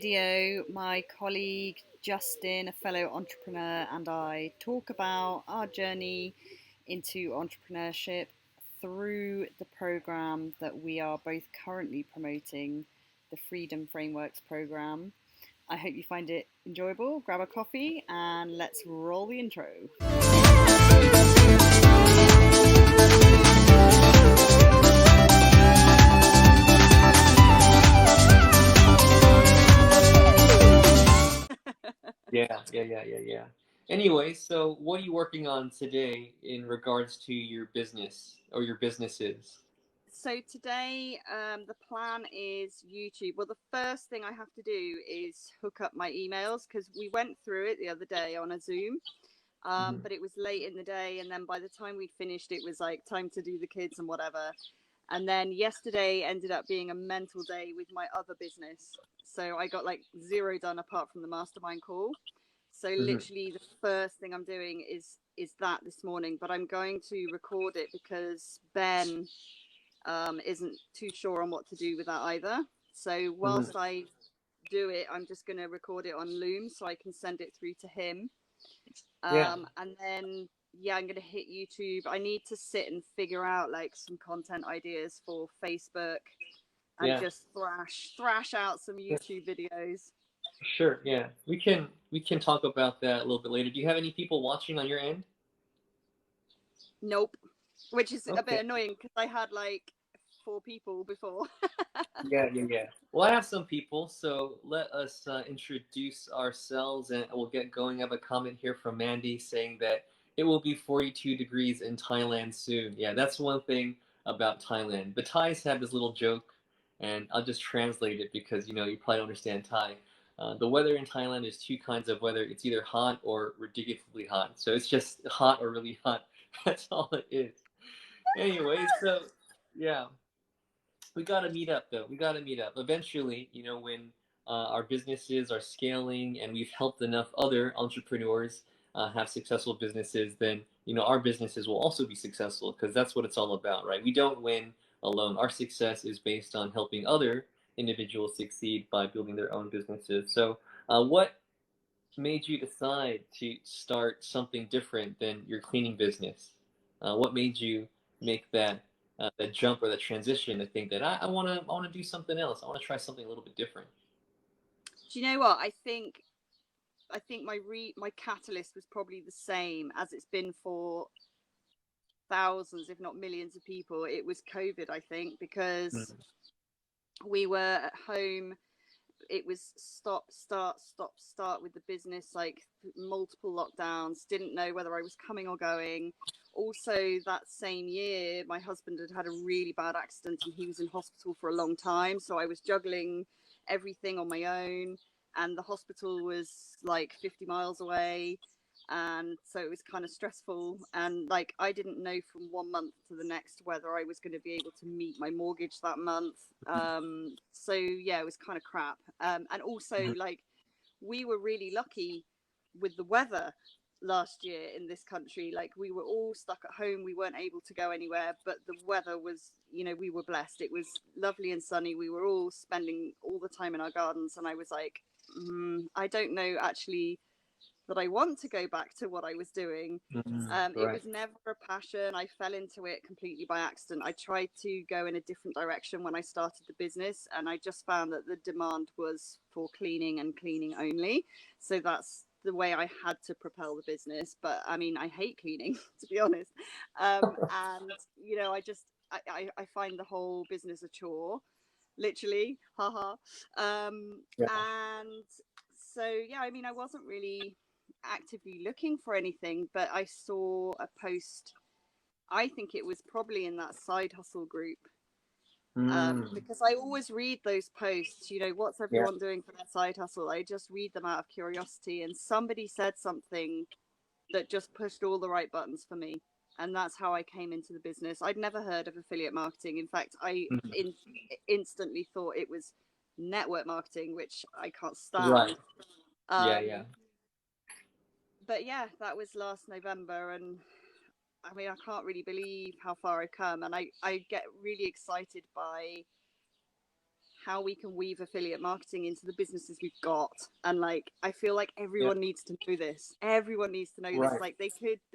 Video, my colleague Justin, a fellow entrepreneur, and I talk about our journey into entrepreneurship through the program that we are both currently promoting, the Freedom Frameworks program. I hope you find it enjoyable. Grab a coffee and let's roll the intro. Yeah. Anyway, so what are you working on today in regards to your business or your businesses? So today, the plan is YouTube. Well, the first thing I have to do is hook up my emails because we went through it the other day on a Zoom, Mhm. but it was late in the day, and then by the time we'd finished, it was like time to do the kids and whatever. And then yesterday ended up being a mental day with my other business. So I got like zero done apart from the mastermind call. So Mhm. literally the first thing I'm doing is that this morning, but I'm going to record it because Ben isn't too sure on what to do with that either. So Mhm. whilst I do it, I'm just going to record it on Loom so I can send it through to him. Yeah. And then, yeah, I'm going to hit YouTube. I need to sit and figure out like some content ideas for Facebook and Yeah. just thrash out some Yeah. YouTube videos. Sure. Yeah. We can talk about that a little bit later. Do you have any people watching on your end? Nope, which is a bit Okay. annoying because I had like 4 people before. Yeah. Well, I have some people, so let us introduce ourselves and we'll get going. I have a comment here from Mandy saying that it will be 42 degrees in Thailand soon. Yeah, that's one thing about Thailand. The Thais have this little joke, and I'll just translate it because you probably don't understand Thai. The weather in Thailand is two kinds of weather. It's either hot or ridiculously hot. So it's just hot or really hot. That's all it is. Anyway, so yeah, we got to meet up though. We got to meet up eventually. When our businesses are scaling and we've helped enough other entrepreneurs have successful businesses, then our businesses will also be successful because that's what it's all about, right? We don't win alone. Our success is based on helping other individuals succeed by building their own businesses. So, what made you decide to start something different than your cleaning business? What made you make that jump or that transition to think that I want to do something else. I want to try something a little bit different. Do you know what? I think my catalyst was probably the same as it's been for thousands, if not millions of people. It was COVID, I think, because Mm. we were at home. It was stop, start with the business, like multiple lockdowns, didn't know whether I was coming or going. Also, that same year, my husband had had a really bad accident and he was in hospital for a long time. So I was juggling everything on my own, and the hospital was like 50 miles away, and so it was kind of stressful, and like I didn't know from one month to the next whether I was going to be able to meet my mortgage that month. So yeah, it was kind of crap. And also, Mhm. like, we were really lucky with the weather last year in this country. Like, we were all stuck at home, we weren't able to go anywhere, but the weather was, we were blessed. It was lovely and sunny. We were all spending all the time in our gardens, and I was like, I don't know actually that I want to go back to what I was doing. It Right. was never a passion. I fell into it completely by accident. I tried to go in a different direction when I started the business, and I just found that the demand was for cleaning and cleaning only. So that's the way I had to propel the business. But I mean, I hate cleaning, to be honest. And, I find the whole business a chore, literally, haha. Yeah. And so, yeah, I mean, I wasn't really actively looking for anything, but I saw a post. I think it was probably in that side hustle group, Mm. because I always read those posts. What's Yeah. everyone doing for their side hustle? I just read them out of curiosity, and somebody said something that just pushed all the right buttons for me. And that's how I came into the business. I'd never heard of affiliate marketing. In fact, I Mhm. instantly thought it was network marketing, which I can't Right. stand. Yeah. Um, but yeah, that was last November, and I mean, I can't really believe how far I've come, and I get really excited by how we can weave affiliate marketing into the businesses we've got. And like, I feel like everyone needs to know this. Everyone needs to know this. Right. Like, they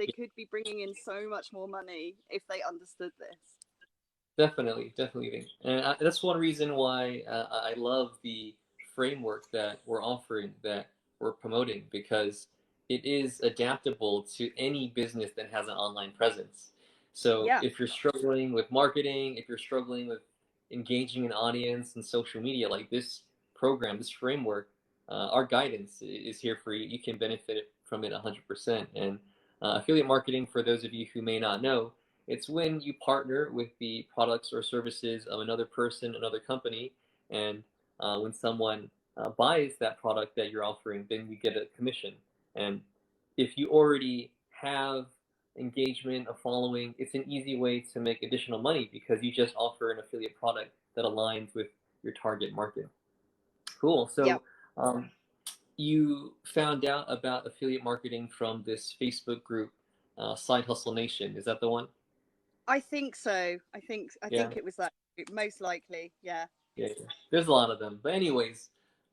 could be bringing in so much more money if they understood this. Definitely, definitely. And that's one reason why I love the framework that we're offering, that we're promoting, because it is adaptable to any business that has an online presence. So Yeah. if you're struggling with marketing, if you're struggling with engaging an audience and social media, like this program, this framework, our guidance is here for you. You can benefit from it 100%. And affiliate marketing, for those of you who may not know, it's when you partner with the products or services of another person, another company, and when someone buys that product that you're offering, then you get a commission. And if you already have engagement, a following, it's an easy way to make additional money because you just offer an affiliate product that aligns with your target market. Cool. Yeah. So you found out about affiliate marketing from this Facebook group, Side Hustle Nation. Is that the one? I think so. I Yeah. think it was that most likely. Yeah. Yeah, yeah. There's a lot of them. But anyways,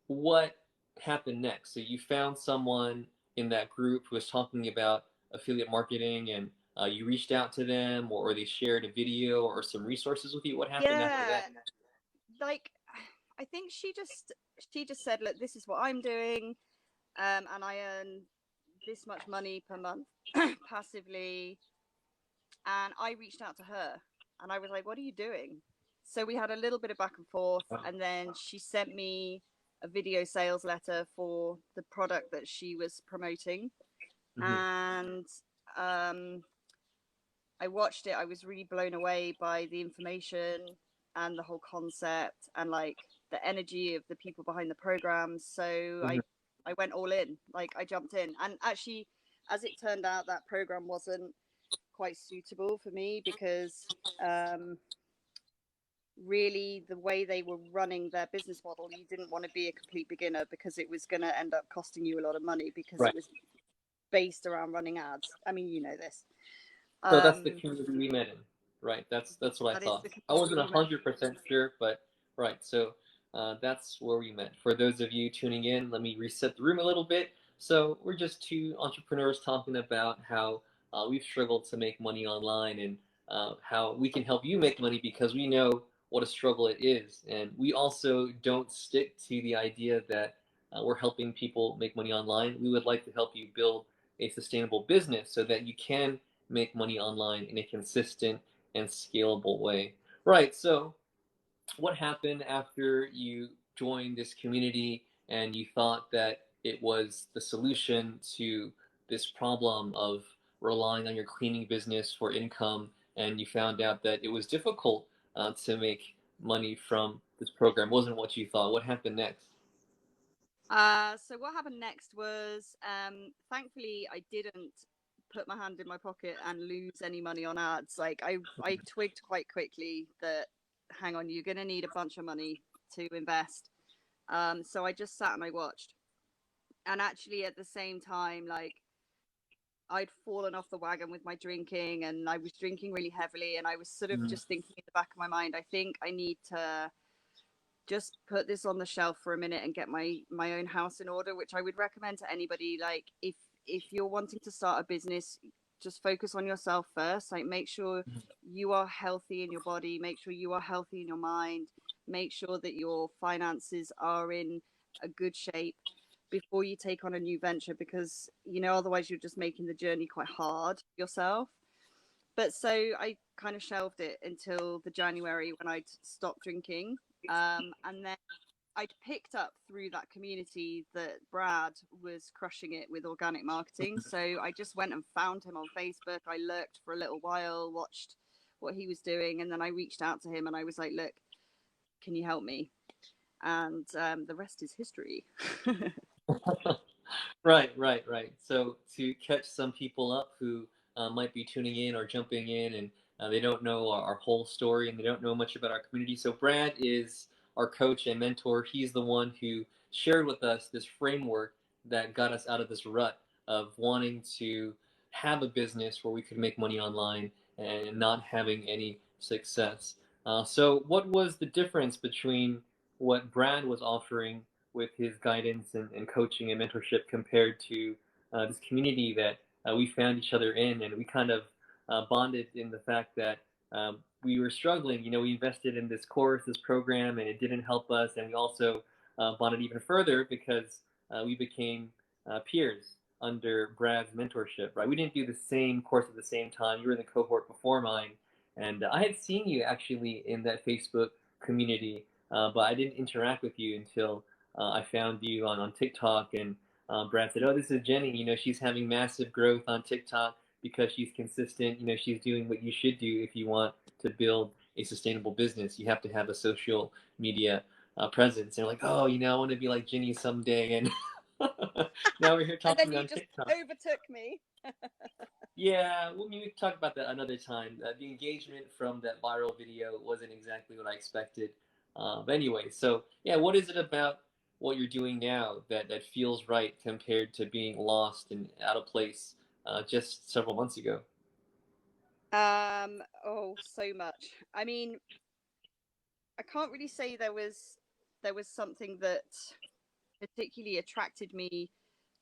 what happened next? So you found someone in that group who was talking about affiliate marketing, and you reached out to them, or they shared a video or some resources with you. What happened after Yeah. that? Like, I think she just said, look, this is what I'm doing, and I earn this much money per month passively. And I reached out to her, and I was like, what are you doing? So we had a little bit of back and forth, and then she sent me a video sales letter for the product that she was promoting. Mm-hmm. And I watched it. I was really blown away by the information and the whole concept, and like the energy of the people behind the program. So Mm-hmm. I went all in. Like, I jumped in, and actually, as it turned out, that program wasn't quite suitable for me because really the way they were running their business model, you didn't want to be a complete beginner because it was going to end up costing you a lot of money because Right. it was based around running ads. I mean, you know this. So that's the um community we met in, right? That's what I that is thought. the I wasn't community we met. 100% sure, but right. So that's where we met. For those of you tuning in, let me reset the room a little bit. So we're just two entrepreneurs talking about how we've struggled to make money online, and how we can help you make money because we know what a struggle it is. And we also don't stick to the idea that we're helping people make money online. We would like to help you build a sustainable business so that you can make money online in a consistent and scalable way. Right. So, what happened after you joined this community and you thought that it was the solution to this problem of relying on your cleaning business for income, and you found out that it was difficult to make money from this program? Wasn't what you thought. What happened next? So what happened next was, thankfully I didn't put my hand in my pocket and lose any money on ads. Like, I twigged quite quickly that, hang on, you're going to need a bunch of money to invest. So I just sat and I watched. And actually, at the same time, like, I'd fallen off the wagon with my drinking, and I was drinking really heavily, and I was sort of Mm-hmm. just thinking in the back of my mind, I think I need to just put this on the shelf for a minute and get my own house in order, which I would recommend to anybody. Like, if you're wanting to start a business, just focus on yourself first. Like, make sure you are healthy in your body, make sure you are healthy in your mind, make sure that your finances are in a good shape before you take on a new venture, because otherwise you're just making the journey quite hard yourself. But so I kind of shelved it until the January when I'd stopped drinking. And then I'd picked up through that community that Brad was crushing it with organic marketing. So I just went and found him on Facebook. I lurked for a little while, watched what he was doing, and then I reached out to him and I was like, look, can you help me? And the rest is history. Right, right, right. So to catch some people up who might be tuning in or jumping in, and they don't know our whole story and they don't know much about our community. So Brad is our coach and mentor. He's the one who shared with us this framework that got us out of this rut of wanting to have a business where we could make money online and not having any success. So what was the difference between what Brad was offering with his guidance and coaching and mentorship compared to this community that we found each other in, and we kind of bonded in the fact that we were struggling. You know, we invested in this course, this program, and it didn't help us, and we also bonded even further because we became peers under Brad's mentorship. Right, we didn't do the same course at the same time. You were in the cohort before mine, and I had seen you actually in that Facebook community, but I didn't interact with you until I found you on TikTok. And Brad said, "Oh, this is Jenny. You know, she's having massive growth on TikTok because she's consistent. You know, she's doing what you should do if you want to build a sustainable business. You have to have a social media presence." And like, "Oh, you know, I want to be like Jenny someday." And now we're here And then talking you on just TikTok. overtook me. Yeah, well, we can talk about that another time. The engagement from that viral video wasn't exactly what I expected. But anyway, so yeah, what is it about what you're doing now that feels right compared to being lost and out of place just several months ago? Oh, so much. I mean, I can't really say there was something that particularly attracted me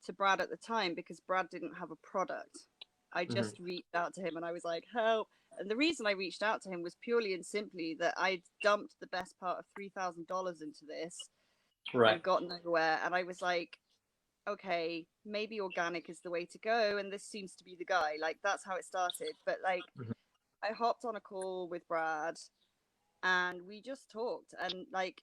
to Brad at the time because Brad didn't have a product. I Hmm. just reached out to him and I was like, help. And the reason I reached out to him was purely and simply that I'd dumped the best part of $3,000 into this Right. and got nowhere. And I was like, okay, maybe organic is the way to go. And this seems to be the guy. Like, that's how it started. But like, Hmm. I hopped on a call with Brad and we just talked. And like,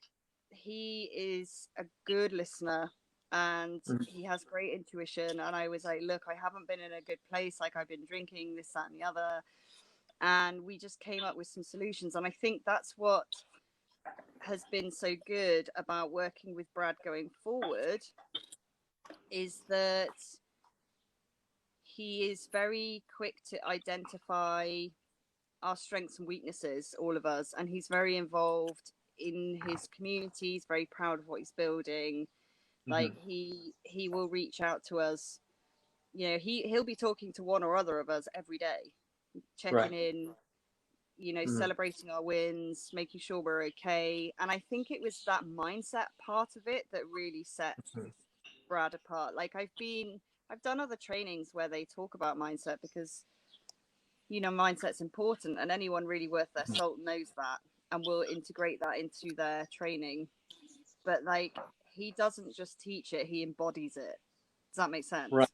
he is a good listener and he has great intuition. And I was like, look, I haven't been in a good place. Like, I've been drinking this, that, and the other. And we just came up with some solutions. And I think that's what has been so good about working with Brad going forward is that he is very quick to identify our strengths and weaknesses, all of us, and he's very involved in his community. He's very proud of what he's building. Hmm. Like he will reach out to us. You know, he'll be talking to one or other of us every day, Right. checking in, you know, Hmm. celebrating our wins, making sure we're okay. And I think it was that mindset part of it that really set Brad apart. Like I've done other trainings where they talk about mindset because you know mindset's important and anyone really worth their salt knows that and will integrate that into their training. But like he doesn't just teach it, he embodies it. Does that make Right. sense?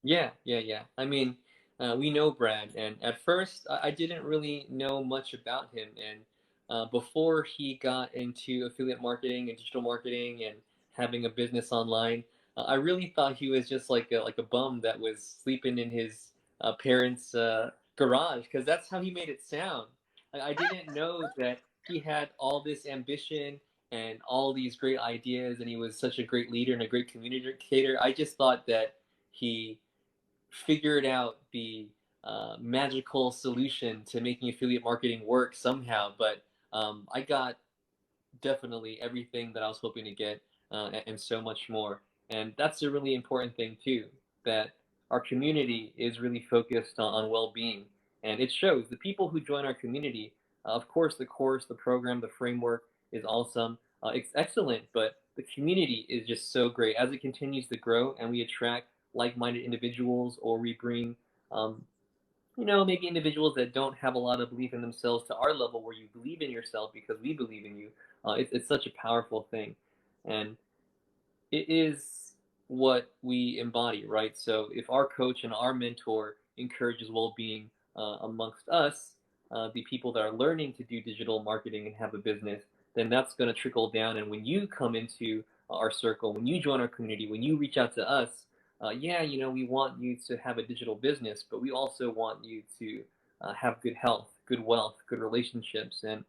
Yeah, yeah, yeah. I mean, we know Brad, and at first I didn't really know much about him. And before he got into affiliate marketing and digital marketing and having a business online, I really thought he was just like a bum that was sleeping in his parents' garage because that's how he made it sound. Like, I didn't know that he had all this ambition and all these great ideas, and he was such a great leader and a great communicator. I just thought that he figured out the magical solution to making affiliate marketing work somehow. But I got definitely everything that I was hoping to get and so much more. And that's a really important thing too, that our community is really focused on well-being. And it shows the people who join our community, of course, the course, the program, the framework is awesome. It's excellent, but the community is just so great. As it continues to grow and we attract like-minded individuals or we bring um, maybe individuals that don't have a lot of belief in themselves to our level where you believe in yourself because we believe in you. It's such a powerful thing. And it is what we embody, right? So if our coach and our mentor encourages well-being amongst us, the people that are learning to do digital marketing and have a business, then that's going to trickle down. And when you come into our circle, when you join our community, when you reach out to us, yeah, we want you to have a digital business, but we also want you to have good health, good wealth, good relationships. And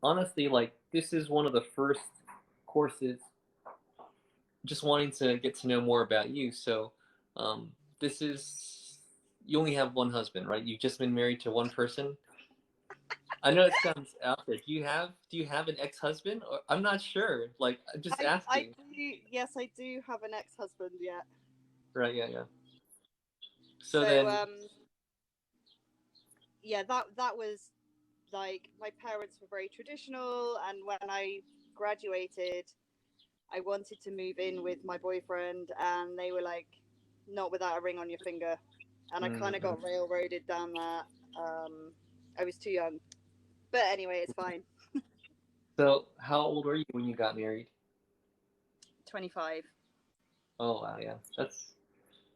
honestly, like this is one of the first courses just wanting to get to know more about you. So, um, this is you only have one husband, right? You've just been married to one person. I know it sounds out there. Do you have an ex-husband? Or, I'm not sure. Like I'm just I asking. do, yes, I do have an ex-husband, yeah. Right? Yeah, yeah. So So then, yeah, that was like my parents were very traditional and when I graduated, I wanted to move in with my boyfriend, and they were like, not without a ring on your finger. And I kind of Mm-hmm. got railroaded down that. I was too young. But anyway, it's fine. So, how old were you when you got married? 25. Oh, wow, yeah. That's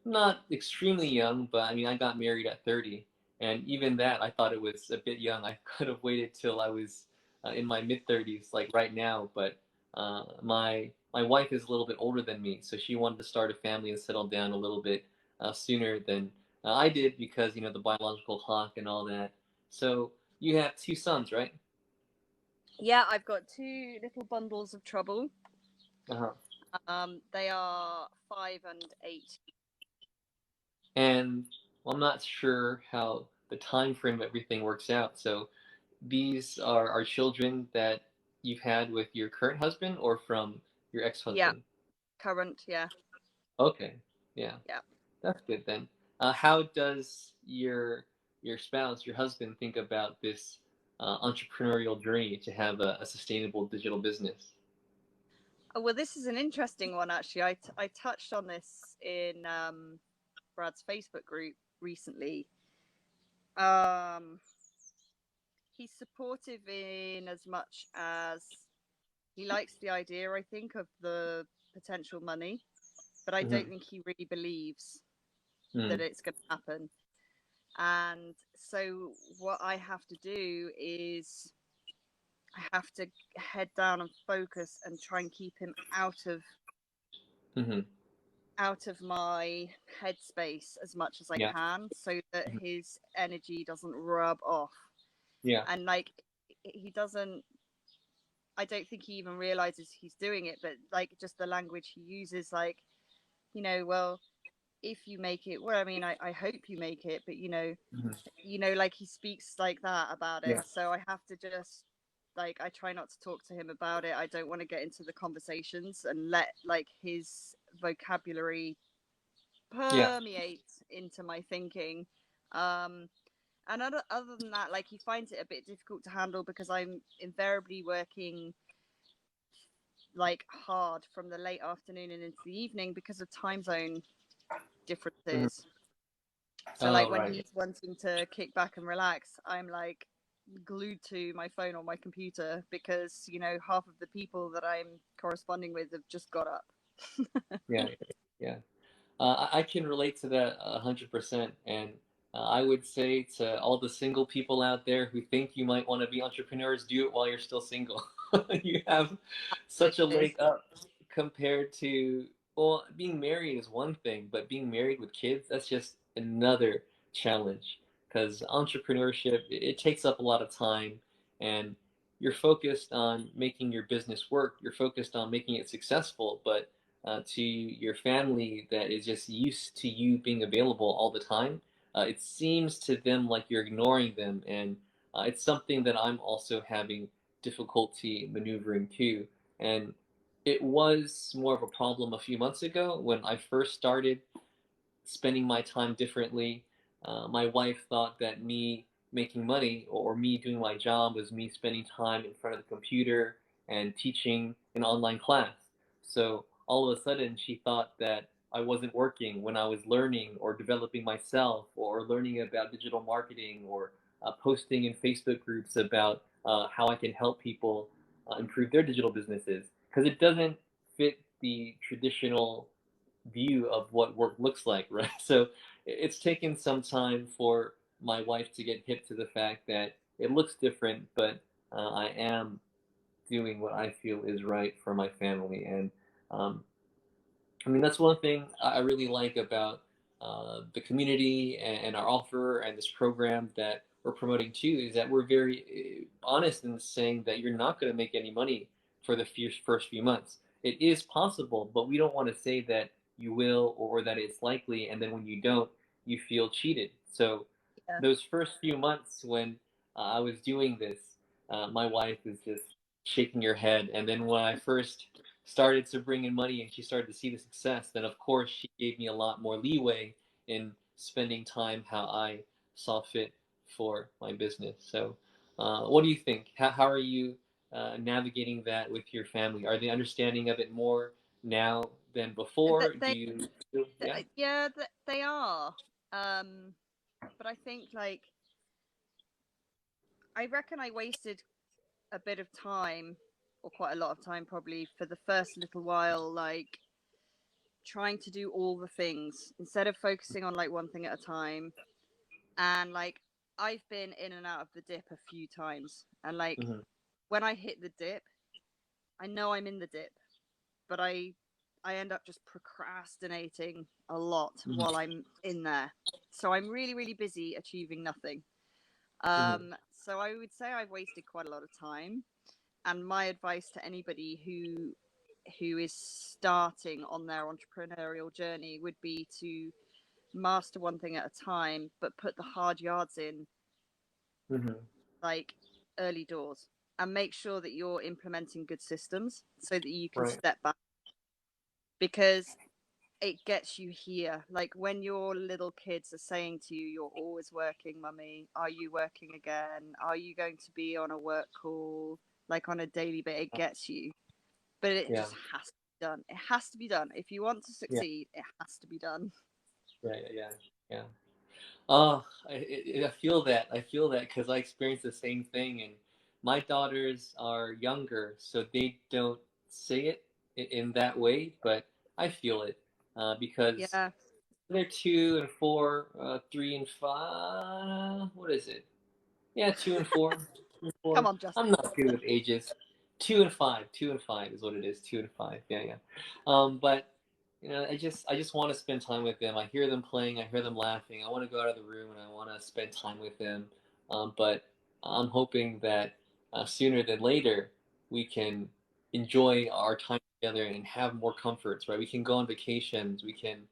not extremely young, but I mean, I got married at 30, and even that, I thought it was a bit young. I could have waited till I was in my mid 30s, like right now. But my wife is a little bit older than me, so she wanted to start a family and settle down a little bit sooner than I did because the biological clock and all that. So you have two sons, right? Yeah, I've got two little bundles of trouble. Uh-huh. They are 5 and 8. And well, I'm not sure how the time frame of everything works out. So these are children that you've had with your current husband or from your Yeah, ex-husband? current. Yeah, Okay, yeah, yeah. that's good then. How does your spouse, your husband, think about this entrepreneurial journey to have a sustainable digital business? Oh, well, this is an interesting one, actually. I touched on this in Brad's Facebook group recently. Um, he's supportive in as much as he likes the idea, I think, of the potential money, but I don't Mm-hmm. think he really believes that Mm. it's going to happen. And so, what I have to do is I have to head down and focus and try and keep him Mm-hmm. out of my headspace as much as I Yeah. can, so that Mhm. his energy doesn't rub off. Yeah. And like he doesn't, I don't think he even realizes he's doing it, but like just the language he uses, like, well, if you make it, well, I mean, I hope you make it, but Mhm. like he speaks like that about it. Yeah. So I have to just, like, I try not to talk to him about it. I don't want to get into the conversations and let like his vocabulary Yeah. permeate into my thinking. Um, and other than that, like, he finds it a bit difficult to handle because I'm invariably working like hard from the late afternoon and into the evening because of time zone Mhm. differences. So like Oh, when right. he's wanting to kick back and relax, I'm like glued to my phone or my computer because half of the people that I'm corresponding with have just got up. Yeah. Yeah. I can relate to that 100%. And I would say to all the single people out there who think you might want to be entrepreneurs, do it while you're still single. You have such a leg up compared to, well, being married is one thing, but being married with kids, that's just another challenge. Because entrepreneurship, it takes up a lot of time, and you're focused on making your business work, you're focused on making it successful, but to your family that is just used to you being available all the time, it seems to them like you're ignoring them. And it's something that I'm also having difficulty maneuvering too. And it was more of a problem a few months ago when I first started spending my time differently. My wife thought that me making money or me doing my job was me spending time in front of the computer and teaching an online class. So all of a sudden, she thought that I wasn't working when I was learning or developing myself or learning about digital marketing or posting in Facebook groups about how I can help people improve their digital businesses because it doesn't fit the traditional view of what work looks like, right? So it's taken some time for my wife to get hip to the fact that it looks different, but I am doing what I feel is right for my family. And um, I mean, that's one thing I really like about the community and our offer and this program that we're promoting too is that we're very honest in saying that you're not going to make any money for the first few months. It is possible, but we don't want to say that you will or that it's likely, and then when you don't, you feel cheated. So Yeah. those first few months when I was doing this, my wife was just shaking her head, and then when I first started to bring in money and she started to see the success, then of course she gave me a lot more leeway in spending time how I saw fit for my business. So, what do you think? How are you navigating that with your family? Are they understanding of it more now than before? Do They, you? Yeah. yeah, they are. Um, but I think like I reckon I wasted a bit of time, or quite a lot of time probably, for the first little while, like trying to do all the things instead of focusing on like one thing at a time. And like I've been in and out of the dip a few times, and like Mm-hmm. when I hit the dip, I know I'm in the dip, but I end up just procrastinating a lot Mm-hmm. while I'm in there. So I'm really really busy achieving nothing. Mm-hmm. So I would say I've wasted quite a lot of time. And my advice to anybody who is starting on their entrepreneurial journey would be to master one thing at a time, but put the hard yards in Mm-hmm. like early doors, and make sure that you're implementing good systems so that you can Right. step back, because it gets you here. Like when your little kids are saying to you, "You're always working, mummy. Are you working again? Are you going to be on a work call like on a daily basis?" It gets you, but it Yeah. just has to be done. It has to be done. If you want to Yeah. succeed, it has to be done. Yeah. Yeah. Yeah. Yeah. Oh, I feel that. I feel that because I experienced the same thing, and my daughters are younger, so they don't say it in that way, but I feel it because Yeah. they're 2 and 4, 3 and 5. What is it? Yeah, 2 and 4. 2 and 4. Come on, I'm Justin. not good with ages. 2 and 5. 2 and 5 is what it is. 2 and 5. Yeah, yeah. But I just want to spend time with them. I hear them playing. I hear them laughing. I want to go out of the room and I want to spend time with them. But I'm hoping that sooner than later we can enjoy our time together and have more comforts. Right? We can go on vacations. We can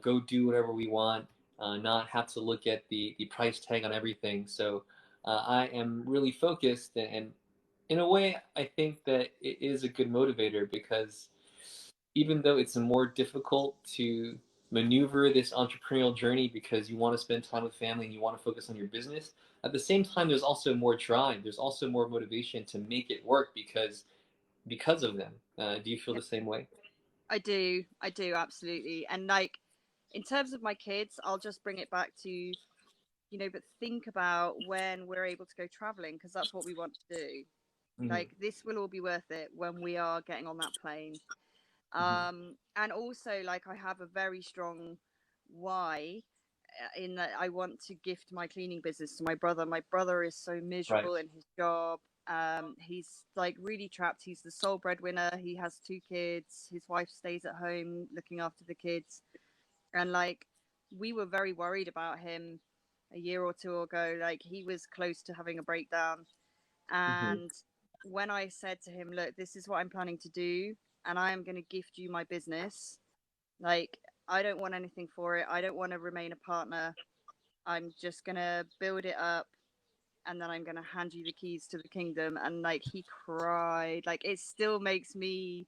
go do whatever we want. Not have to look at the price tag on everything. So I am really focused, and in a way, I think that it is a good motivator because even though it's more difficult to maneuver this entrepreneurial journey because you want to spend time with family and you want to focus on your business, at the same time, there's also more drive. There's also more motivation to make it work because of them. Do you feel Yeah, the same way? I do absolutely. And like in terms of my kids, I'll just bring it back to, but think about when we're able to go traveling, because that's what we want to do. Mm-hmm. Like this will all be worth it when we are getting on that plane. Mm-hmm. And also like I have a very strong why, in that I want to gift my cleaning business to my brother. My brother is so Right. miserable in his job. He's like really trapped. He's the sole breadwinner. He has 2 kids. His wife stays at home looking after the kids. And like we were very worried about him a year or two ago. Like he was close to having a breakdown. Mm-hmm. And when I said to him, "Look, this is what I'm planning to do, and I am going to gift you my business," like I don't want anything for it. I don't want to remain a partner. I'm just going to build it up, and then I'm going to hand you the keys to the kingdom. And like he cried. Like it still makes me,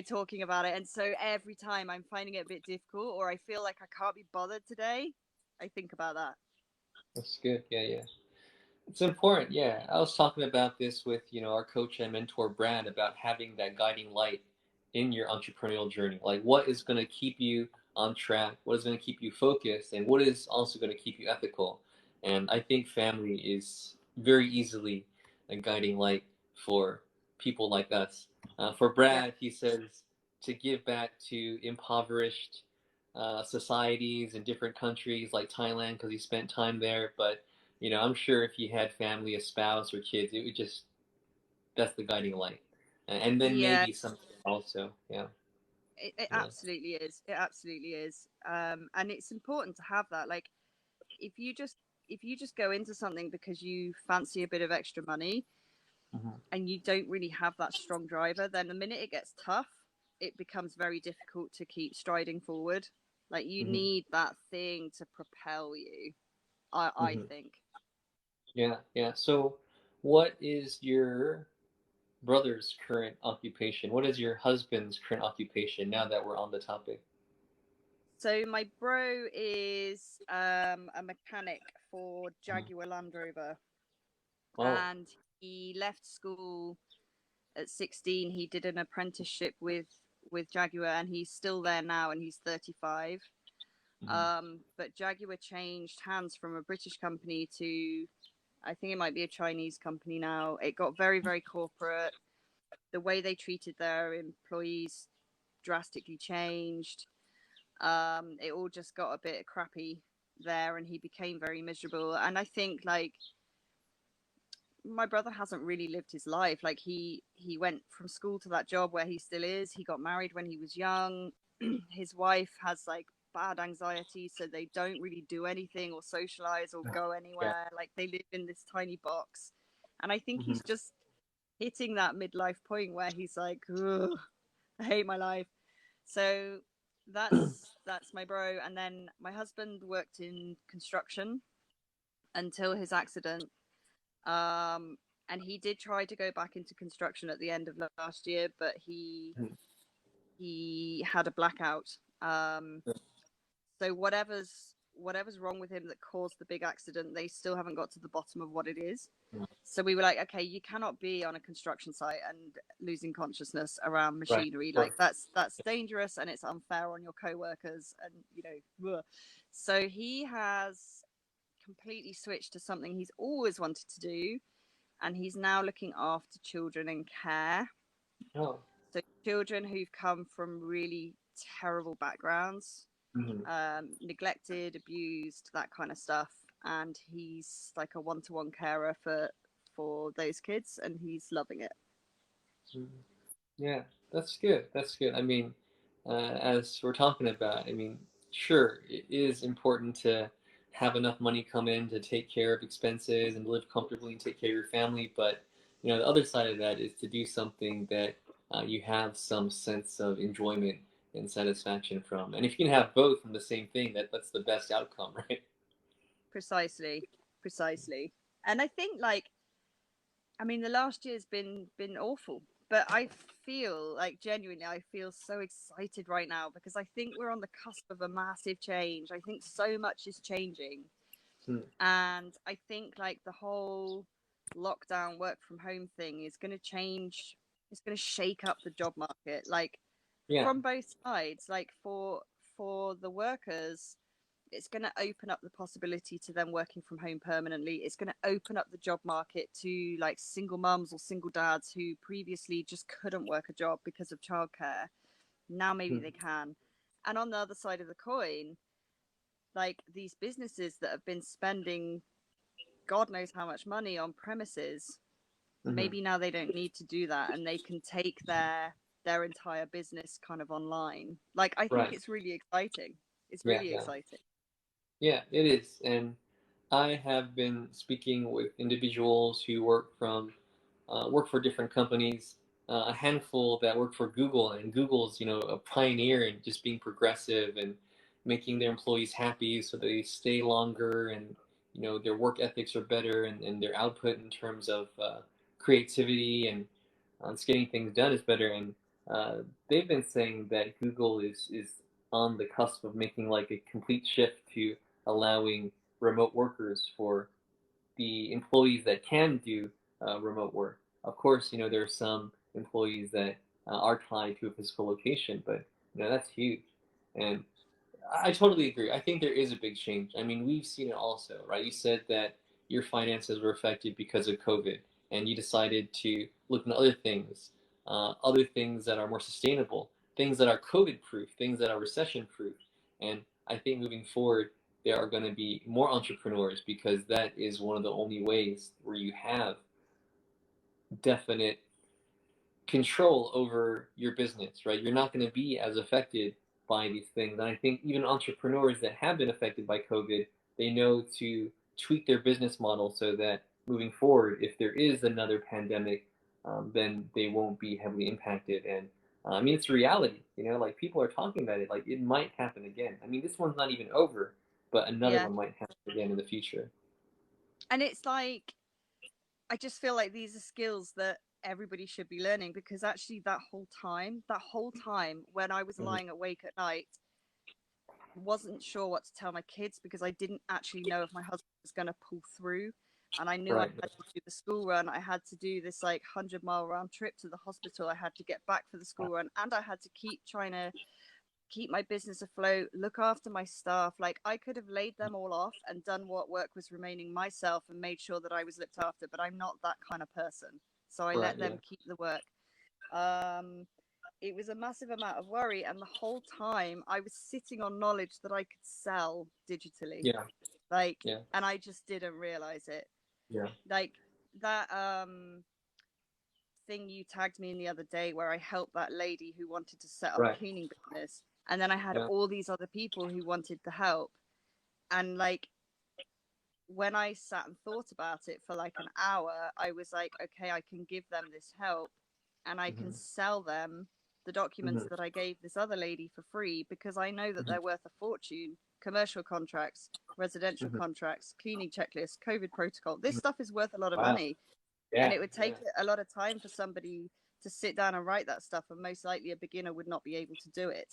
talking about it. And so every time I'm finding it a bit difficult, or I feel like I can't be bothered today, I think about that. That's good. Yeah, yeah. It's important, yeah. I was talking about this with, our coach and mentor Brad about having that guiding light in your entrepreneurial journey. Like what is going to keep you on track, what is going to keep you focused, and what is also going to keep you ethical. And I think family is very easily a guiding light for people like us. For Yeah. Brad, he says to give back to impoverished societies in different countries like Thailand because he spent time there, but I'm sure if you had family, a spouse, or kids, it would just that's the guiding light, and then Yeah, maybe something also. Yeah, it yeah. absolutely is. It absolutely is. And it's important to have that. Like if you just if you just go into something because you fancy a bit of extra money Hmm. and you don't really have that strong driver, then the minute it gets tough, it becomes very difficult to keep striding forward. Like you Hmm. need that thing to propel you. I Hmm. think. Yeah, yeah. So, what is your brother's current occupation? What is your husband's current occupation? Now that we're on the topic. So my bro is a mechanic for Mhm. Jaguar Land Rover, Oh. and he left school at 16 he did an apprenticeship with Jaguar, and he's still there now, and he's 35. But Jaguar changed hands from a British company to, I think it might be a Chinese company now. It got very, very corporate. The way they treated their employees drastically changed. It all just got a bit crappy there, and he became very miserable. And I think, like, my brother hasn't really lived his life. Like, he went from school to that job where he still is. He got married when he was young. His wife has like bad anxiety, so they don't really do anything or socialize or go anywhere. Like, they live in this tiny box. And I think he's just hitting that midlife point where he's like, ugh, I hate my life. So that's my bro. And then my husband worked in construction until his accident. And he did try to go back into construction at the end of last year, but he had a blackout. So whatever's wrong with him that caused the big accident, they still haven't got to the bottom of what it is. So we were like, okay, you cannot be on a construction site and losing consciousness around machinery. Right. Like, that's dangerous, and it's unfair on your co-workers, and So he has completely switched to something he's always wanted to do, and he's now looking after children in care. So children who've come from really terrible backgrounds, neglected, abused, that kind of stuff. And he's like a one-to-one carer for those kids, and he's loving it. Yeah, that's good. That's good. I mean, as we're talking about, I mean, sure, it is important to have enough money come in to take care of expenses and live comfortably and take care of your family. But, the other side of that is to do something that you have some sense of enjoyment and satisfaction from. And if you can have both from the same thing, that's the best outcome, right? Precisely. And I think, like, I mean, the last year's been awful, but I feel like, genuinely, I feel so excited right now, because I think we're on the cusp of a massive change. I think so much is changing. And I think, like, the whole lockdown work from home thing is going to change. It's going to shake up the job market, like, from both sides. Like, for the workers, it's going to open up the possibility to them working from home permanently. It's going to open up the job market to, like, single mums or single dads who previously just couldn't work a job because of childcare. Now maybe they can. And on the other side of the coin, like, these businesses that have been spending God knows how much money on premises, maybe now they don't need to do that, and they can take their entire business kind of online. Like, I think it's really exciting. It's really exciting. Yeah, it is. And I have been speaking with individuals who work for different companies, a handful that work for Google, and Google's, a pioneer in just being progressive and making their employees happy so they stay longer, and, their work ethics are better, and their output in terms of creativity and getting things done is better. And they've been saying that Google is on the cusp of making like a complete shift to allowing remote workers for the employees that can do remote work. Of course, there are some employees that are tied to a physical location, but that's huge. And I totally agree. I think there is a big change. I mean, we've seen it also, right? You said that your finances were affected because of COVID, and you decided to look into other things that are more sustainable, things that are COVID-proof, things that are recession-proof. And I think moving forward, there are going to be more entrepreneurs, because that is one of the only ways where you have definite control over your business, right? You're not going to be as affected by these things. And I think even entrepreneurs that have been affected by COVID, they know to tweak their business model so that moving forward, if there is another pandemic, then they won't be heavily impacted. And I mean, it's reality, like, people are talking about it, like, it might happen again. I mean, this one's not even over, but another one might happen again in the future. And it's like, I just feel like these are skills that everybody should be learning, because actually that whole time when I was lying awake at night, wasn't sure what to tell my kids, because I didn't actually know if my husband was going to pull through. and I knew I Right. had to do the school run. I had to do this like 100-mile round trip to the hospital. I had to get back for the school run, and I had to keep trying to keep my business afloat, look after my staff. Like I could have laid them all off and done what work was remaining myself and made sure that I was looked after, but I'm not that kind of person. So I Right. let Yeah. them keep the work. Um, it was a massive amount of worry, and the whole time I was sitting on knowledge that I could sell digitally. Yeah. Like, Yeah. and I just didn't realize it. Yeah. Like that thing you tagged me in the other day where I helped that lady who wanted to set up a Right. cleaning business, and then I had Yeah. all these other people who wanted to help. And like when I sat and thought about it for like an hour, I was like, okay, I can give them this help and I can Hmm. sell them the documents Hmm. that I gave this other lady for free, because I know that Hmm. they're worth a fortune. Commercial contracts, residential Hmm. contracts, cleaning checklists, COVID protocol. This Hmm. stuff is worth a lot of Wow. money, and Yeah. it would take a lot of time for somebody to sit down and write that stuff, and most likely a beginner would not be able to do it.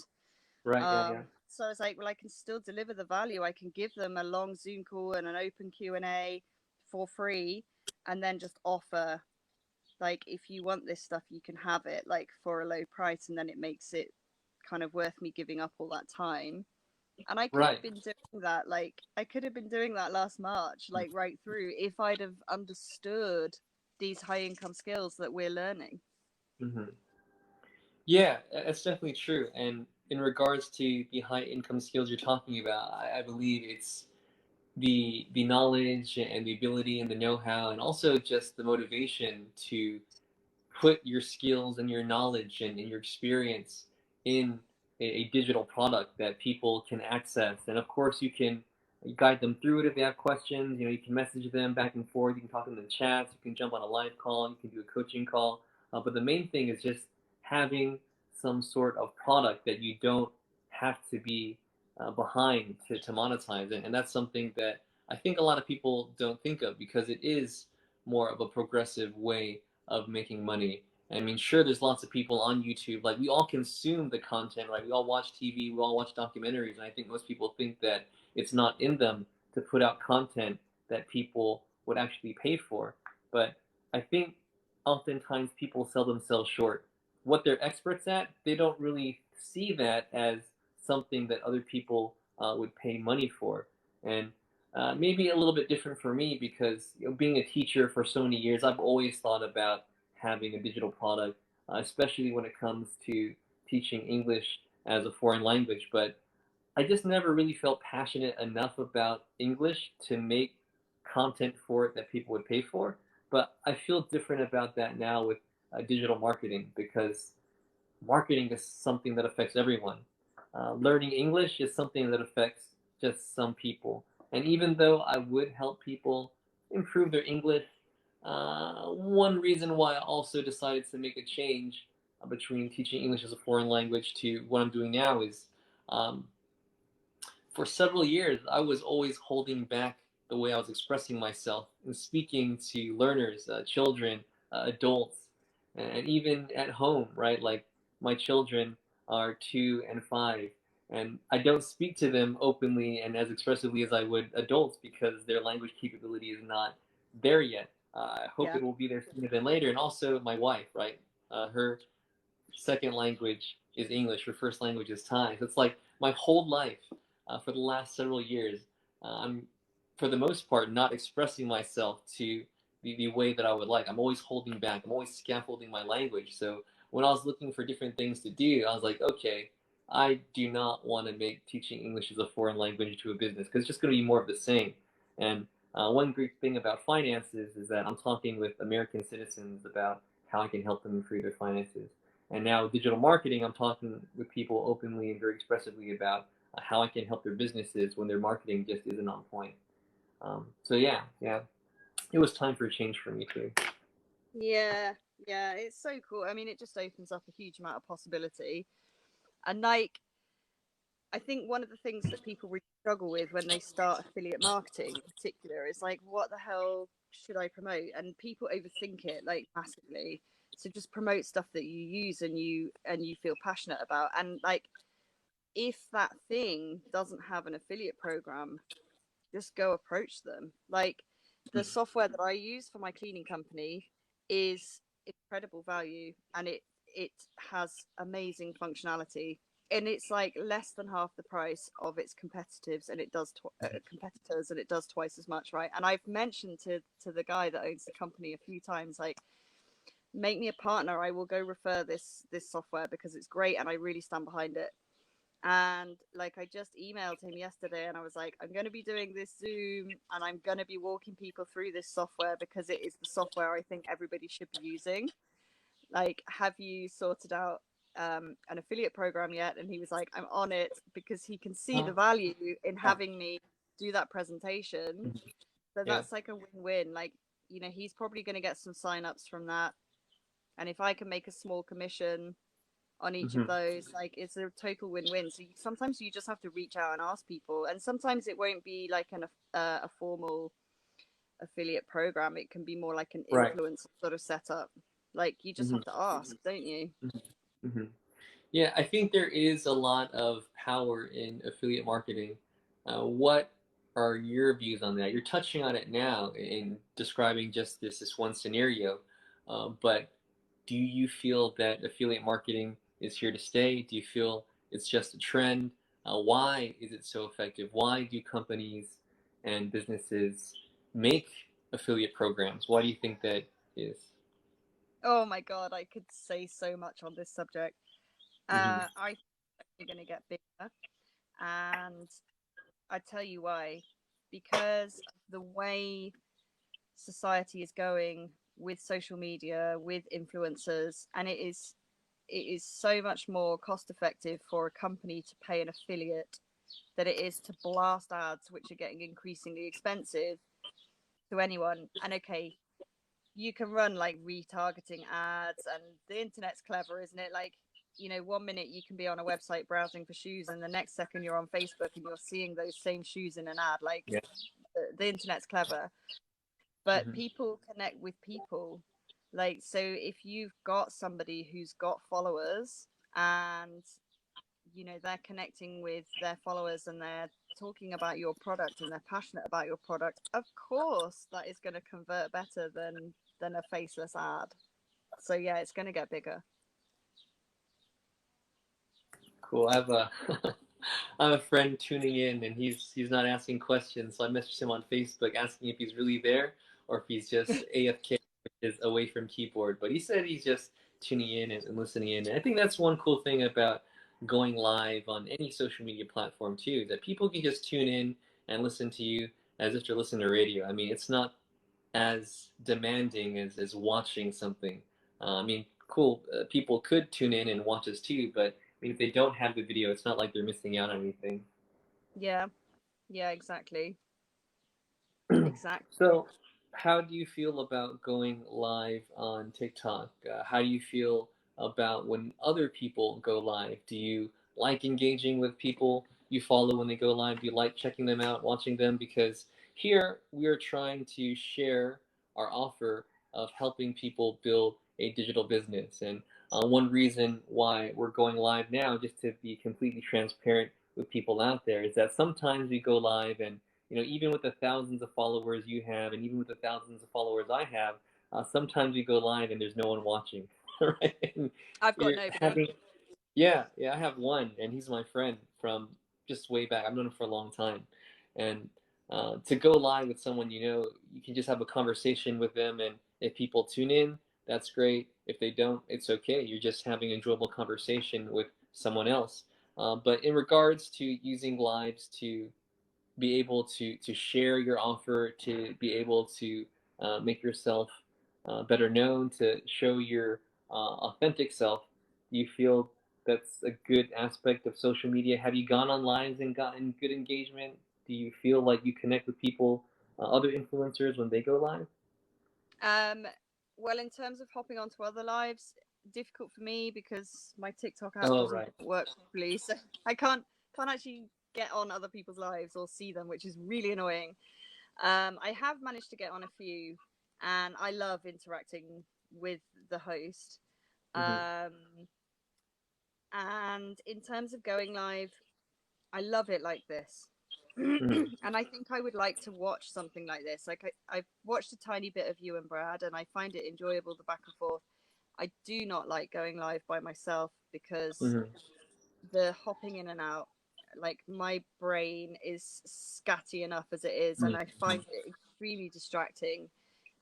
Right. Yeah. Yeah. So I was like, well, I can still deliver the value. I can give them a long Zoom call and an open Q&A for free, and then just offer, like, if you want this stuff, you can have it, like, for a low price, and then it makes it kind of worth me giving up all that time. And I could have Right. been doing that, like, I could have been doing that last March, like, right through, if I'd have understood these high income skills that we're learning. Hmm. Yeah, that's definitely true. And in regards to the high income skills you're talking about, I believe it's the knowledge and the ability and the know-how, and also just the motivation to put your skills and your knowledge and your experience in a digital product that people can access. And of course, you can guide them through it if they have questions. You can message them back and forth. You can talk to them in chats. You can jump on a live call. You can do a coaching call. But the main thing is just having some sort of product that you don't have to be behind to monetize it. And that's something that I think a lot of people don't think of, because it is more of a progressive way of making money. I mean, sure, there's lots of people on YouTube. Like, we all consume the content, right? We all watch TV, we all watch documentaries, and I think most people think that it's not in them to put out content that people would actually pay for. But I think oftentimes people sell themselves short. What they're experts at, they don't really see that as something that other people would pay money for. And maybe a little bit different for me, because being a teacher for so many years, I've always thought about having a digital product, especially when it comes to teaching English as a foreign language. But I just never really felt passionate enough about English to make content for it that people would pay for. But I feel different about that now with digital marketing, because marketing is something that affects everyone. Learning English is something that affects just some people. And even though I would help people improve their English, one reason why I also decided to make a change between teaching English as a foreign language to what I'm doing now is, um, for several years, I was always holding back the way I was expressing myself and speaking to learners, children, adults, and even at home, right? Like, my children are 2 and 5, and I don't speak to them openly and as expressively as I would adults, because their language capability is not there yet. I hope Yeah. it will be there sooner than later. And also, my wife, right? Her second language is English. Her first language is Thai. So it's like my whole life, for the last several years, I'm, for the most part, not expressing myself to the way that I would like. I'm always holding back. I'm always scaffolding my language. So when I was looking for different things to do, I was like, okay, I do not want to make teaching English as a foreign language to a business, because it's just going to be more of the same. And one great thing about finances is that I'm talking with American citizens about how I can help them improve their finances. And now with digital marketing, I'm talking with people openly and very expressively about how I can help their businesses when their marketing just isn't on point. So yeah, yeah, it was time for a change for me too. Yeah, yeah, it's so cool. I mean, it just opens up a huge amount of possibility. And like, I think one of the things that people really struggle with when they start affiliate marketing in particular is like, what the hell should I promote? And people overthink it like massively. So just promote stuff that you use and you feel passionate about. And like, if that thing doesn't have an affiliate program, just go approach them. Like, the software that I use for my cleaning company is incredible value, and it has amazing functionality, and it's like less than half the price of its competitors, and it does competitors, and it does twice as much, right? And I've mentioned to the guy that owns the company a few times, like, make me a partner, I will go refer this software because it's great and I really stand behind it. And like, I just emailed him yesterday and I was like, I'm going to be doing this Zoom and I'm going to be walking people through this software because it is the software I think everybody should be using. Like, have you sorted out an affiliate program yet? And he was like, I'm on it, because he can see the value in having me do that presentation. So that's like a win-win. Like, you know, he's probably going to get some sign-ups from that. And if I can make a small commission on each of those, like, it's a total win-win. So sometimes you just have to reach out and ask people, and sometimes it won't be like a formal affiliate program. It can be more like an influence sort of setup. Like, you just have to ask, don't you? Yeah, I think there is a lot of power in affiliate marketing. What are your views on that? You're touching on it now in describing just this one scenario, but do you feel that affiliate marketing is here to stay? Do you feel it's just a trend? Why is it so effective? Why do companies and businesses make affiliate programs? Why do you think that is? Oh my God, I could say so much on this subject. I think we're going to get bigger. And I tell you why. Because of the way society is going with social media, with influencers, and it is so much more cost effective for a company to pay an affiliate than it is to blast ads, which are getting increasingly expensive to anyone. And okay, you can run like retargeting ads, and the internet's clever, isn't it? Like, you know, 1 minute you can be on a website browsing for shoes, and the next second you're on Facebook and you're seeing those same shoes in an ad. Like, the internet's clever, but people connect with people. Like, so if you've got somebody who's got followers, and you know, they're connecting with their followers and they're talking about your product and they're passionate about your product, of course that is going to convert better than a faceless ad. So yeah, it's going to get bigger. Cool. I have a I have a friend tuning in, and he's not asking questions. So I messaged him on Facebook asking if he's really there or if he's just AFK, which is away from keyboard. But he said he's just tuning in and listening in. And I think that's one cool thing about going live on any social media platform too, that people can just tune in and listen to you as if they're listening to radio. I mean, it's not as demanding as watching something. I mean, cool. People could tune in and watch us too, but I mean, if they don't have the video, it's not like they're missing out on anything. Yeah, exactly. So, how do you feel about going live on TikTok? How do you feel about when other people go live? Do you like engaging with people you follow when they go live? Do you like checking them out, watching them? Because here we are trying to share our offer of helping people build a digital business. And one reason why we're going live now, just to be completely transparent with people out there, is that sometimes we go live and even with the thousands of followers you have, and even with the thousands of followers I have, sometimes we go live and there's no one watching, right? And I've got nobody. Yeah, I have one, and he's my friend from just way back. I've known him for a long time, and to go live with someone, you can just have a conversation with them, and if people tune in, that's great. If they don't, it's okay. You're just having an enjoyable conversation with someone else. But in regards to using lives to be able to share your offer, to be able to make yourself better known, to show your authentic self. Do you feel that's a good aspect of social media? Have you gone on lives and gotten good engagement? Do you feel like you connect with people, other influencers, when they go live? Well, in terms of hopping onto other lives, difficult for me because my TikTok app Oh, doesn't right. work properly, so I can't actually get on other people's lives or see them, which is really annoying. I have managed to get on a few, and I love interacting with the host. And in terms of going live, I love it like this. Mhm. And I think I would like to watch something like this. Like I've watched a tiny bit of you and Brad, and I find it enjoyable, the back and forth. I do not like going live by myself because Mhm. the hopping in and out, like my brain is scatty enough as it is, and I Mhm. find it extremely distracting,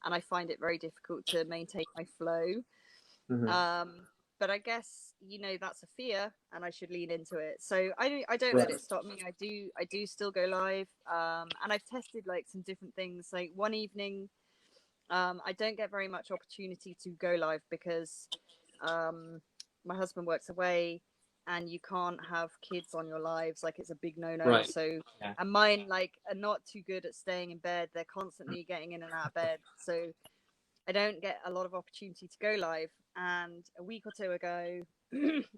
and I find it very difficult to maintain my flow. Mhm. Um, but I guess that's a fear, and I should lean into it. So I don't let Right. it stop me. I do still go live, and I've tested like some different things. Like one evening, I don't get very much opportunity to go live because um, my husband works away, and you can't have kids on your lives. Like it's a big no-no. Right. So, Yeah. and mine like are not too good at staying in bed. They're constantly getting in and out of bed. So I don't get a lot of opportunity to go live. And a week or two ago,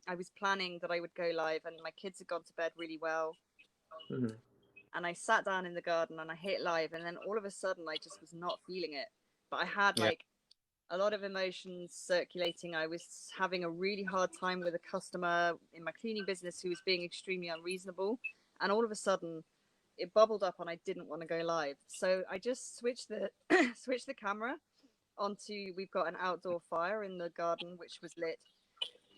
I was planning that I would go live, and my kids had gone to bed really well. Mhm. And I sat down in the garden and I hit live, and then all of a sudden, I just was not feeling it. But I had Yeah. like a lot of emotions circulating. I was having a really hard time with a customer in my cleaning business who was being extremely unreasonable. And all of a sudden, it bubbled up, and I didn't want to go live. So I just switched the switched the camera onto, we've got an outdoor fire in the garden which was lit,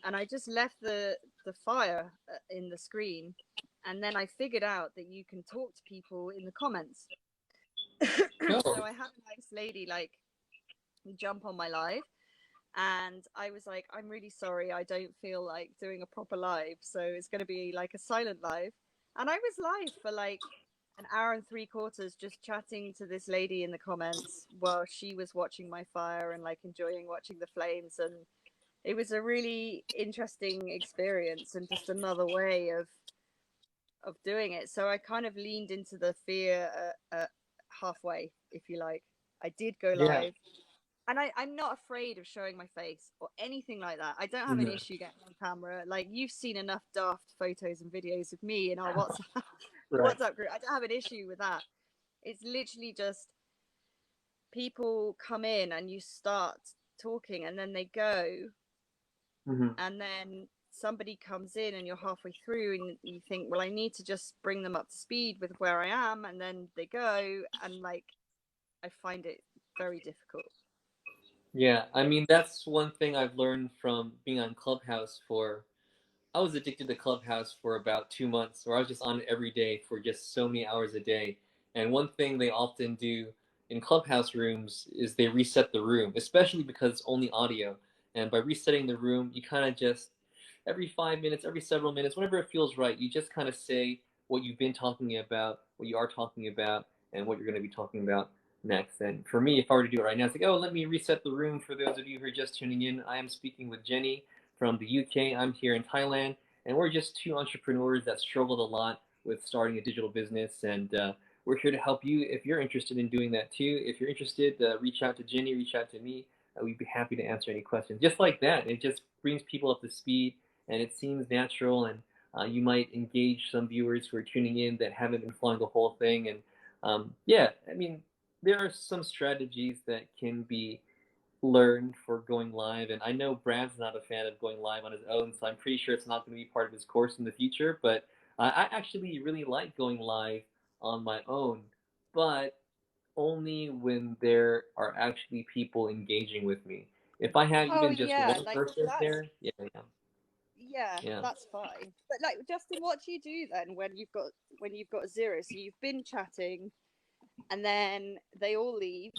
and I just left the fire in the screen, and then I figured out that you can talk to people in the comments. So Oh. I had a nice lady like jump on my live, and I was like, I'm really sorry, I don't feel like doing a proper live, so it's going to be like a silent live. And I was live for like an hour and three quarters just chatting to this lady in the comments while she was watching my fire and like enjoying watching the flames. And it was a really interesting experience and just another way of doing it. So I kind of leaned into the fear halfway, if you like. I did go Yeah. live, and I'm not afraid of showing my face or anything like that. I don't have an Mhm. issue getting on camera. Like you've seen enough daft photos and videos of me in our WhatsApp Right. WhatsApp group. I don't have an issue with that. It's literally just people come in and you start talking, and then they go, Mhm. and then somebody comes in and you're halfway through and you think, well, I need to just bring them up to speed with where I am, and then they go, and like I find it very difficult. Yeah. I mean, that's one thing I've learned from being on Clubhouse for. I was addicted to Clubhouse for about 2 months, where I was just on it every day for just so many hours a day. And one thing they often do in Clubhouse rooms is they reset the room, especially because it's only audio. And by resetting the room, you kind of just, every 5 minutes, every several minutes, whenever it feels right, you just kind of say what you've been talking about, what you are talking about, and what you're going to be talking about next. And for me, if I were to do it right now, it's like, oh, let me reset the room. For those of you who are just tuning in, I am speaking with Jenny from the UK. I'm here in Thailand, and we're just two entrepreneurs that struggled a lot with starting a digital business. And we're here to help you if you're interested in doing that too. If you're interested, reach out to Jenny, reach out to me. We'd be happy to answer any questions. Just like that, it just brings people up to speed, and it seems natural. And you might engage some viewers who are tuning in that haven't been following the whole thing. And yeah, I mean, there are some strategies that can be learned for going live. And I know Brad's not a fan of going live on his own, so I'm pretty sure it's not going to be part of his course in the future. But I actually really like going live on my own, but only when there are actually people engaging with me. If I have Oh even just yeah, one like person that's, there, yeah, yeah, yeah, yeah. that's fine. But like, Justin, what do you do then when you've got zero? So you've been chatting, and then they all leave.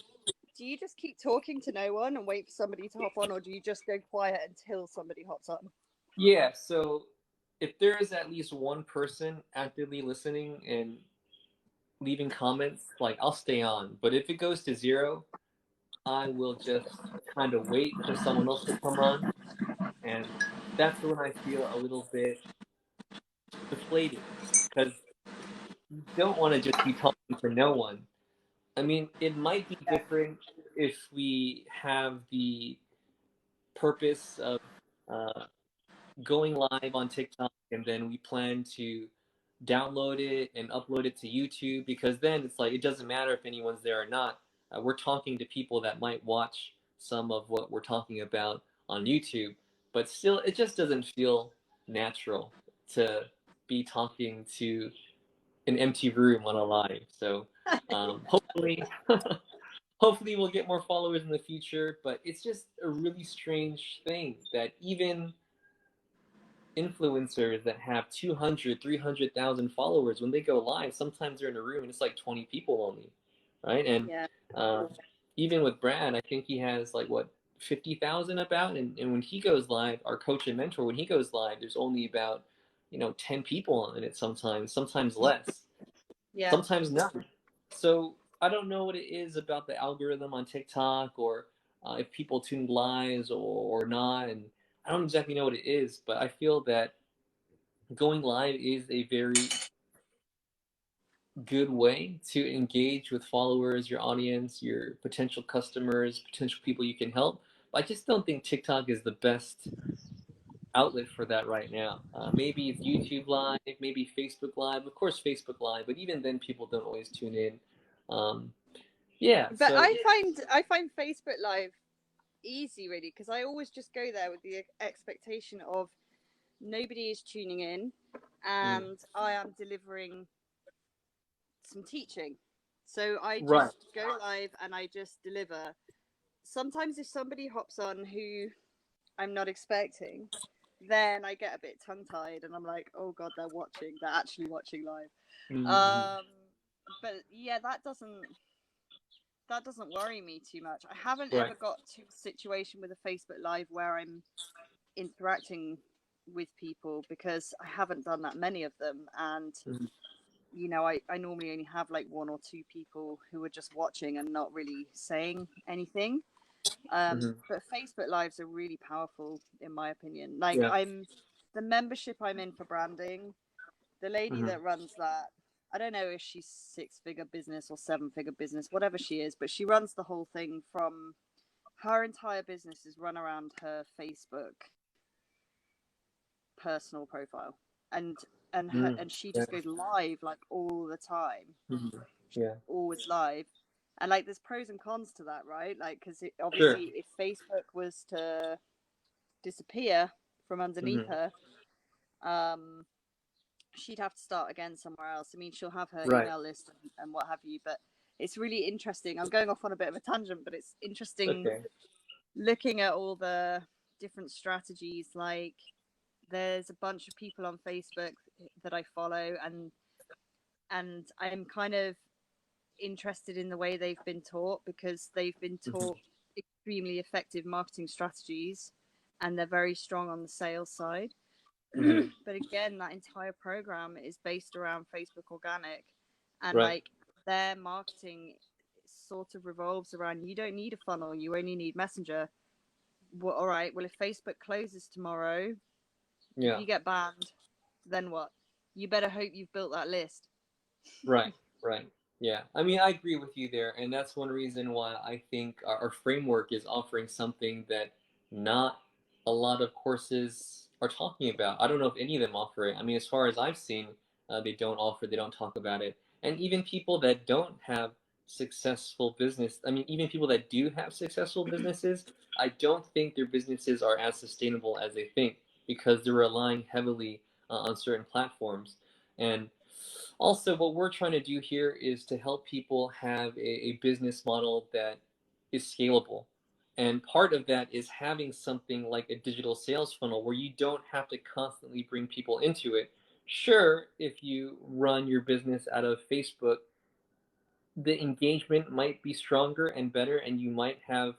Do you just keep talking to no one and wait for somebody to hop on, or do you just go quiet until somebody hops on? Yeah, so if there is at least one person actively listening and leaving comments, like I'll stay on. But if it goes to zero, I will just kind of wait for someone else to come on, and that's when I feel a little bit deflated because you don't want to just be talking to no one. I mean, it might be Yeah, different if we have the purpose of uh, going live on TikTok and then we plan to download it and upload it to YouTube, because then it's like it doesn't matter if anyone's there or not. We're talking to people that might watch some of what we're talking about on YouTube, but still, it just doesn't feel natural to be talking to an empty room on a live. So hopefully, hopefully we'll get more followers in the future. But it's just a really strange thing that even influencers that have 200, 300,000 followers, when they go live, sometimes they're in a room and it's like 20 people only, right? And Yeah. uh, even with Brad, I think he has like what, 50,000 about, and when he goes live, our coach and mentor, when he goes live, there's only about 10 people in it, sometimes less, Yeah. sometimes none. So I don't know what it is about the algorithm on TikTok, or if people tune lives or not, and I don't exactly know what it is, but I feel that going live is a very good way to engage with followers, your audience, your potential customers, potential people you can help. But I just don't think TikTok is the best outlet for that right now. Maybe it's YouTube Live, maybe Facebook Live. Of course, Facebook Live, but even then, people don't always tune in. Um, yeah, But so I find Facebook Live easy really, because I always just go there with the expectation of nobody is tuning in mm, and I am delivering some teaching. So I right. just go live and I just deliver. Sometimes if somebody hops on who I'm not expecting, then I get a bit tongue tied and I'm like, oh God, they're actually watching live. Mm-hmm. Um, but yeah, that doesn't worry me too much. I haven't Right. ever got to a situation with a Facebook Live where I'm interacting with people, because I haven't done that many of them. And, Mm-hmm. I normally only have like one or two people who are just watching and not really saying anything. Mm-hmm. But Facebook Lives are really powerful, in my opinion. Like, Yeah. the membership I'm in for branding, the lady Mm-hmm. that runs that, I don't know if she's 6-figure business or 7-figure business, whatever she is, but she runs the whole thing. From her entire business is run around her Facebook personal profile, and Mm-hmm. and she Yeah. just goes live like all the time. Mm-hmm. Yeah. Always live. And like, there's pros and cons to that, right? Like, because Sure. obviously if Facebook was to disappear from underneath Mm-hmm. her, um she'd have to start again somewhere else. I mean, she'll have her Right. email list and what have you, but it's really interesting. I'm going off on a bit of a tangent, but it's interesting Okay. looking at all the different strategies. Like, there's a bunch of people on Facebook that I follow, and I'm kind of interested in the way they've been taught, because they've been Mm-hmm. taught extremely effective marketing strategies and they're very strong on the sales side. Mm-hmm. But again, that entire program is based around Facebook organic, and Right. like, their marketing sort of revolves around, you don't need a funnel, you only need Messenger. Well, all right, well, if Facebook closes tomorrow, if Yeah. you get banned, then what? You better hope you've built that list. Right, right. Yeah. I mean, I agree with you there. And that's one reason why I think our framework is offering something that not a lot of courses are talking about. I don't know if any of them offer it. I mean, as far as I've seen, they don't talk about it. And even people that don't have successful business, I mean, even people that do have successful businesses, I don't think their businesses are as sustainable as they think, because they're relying heavily on certain platforms. And also, what we're trying to do here is to help people have a business model that is scalable. And part of that is having something like a digital sales funnel where you don't have to constantly bring people into it. Sure, if you run your business out of Facebook, the engagement might be stronger and better, and you might have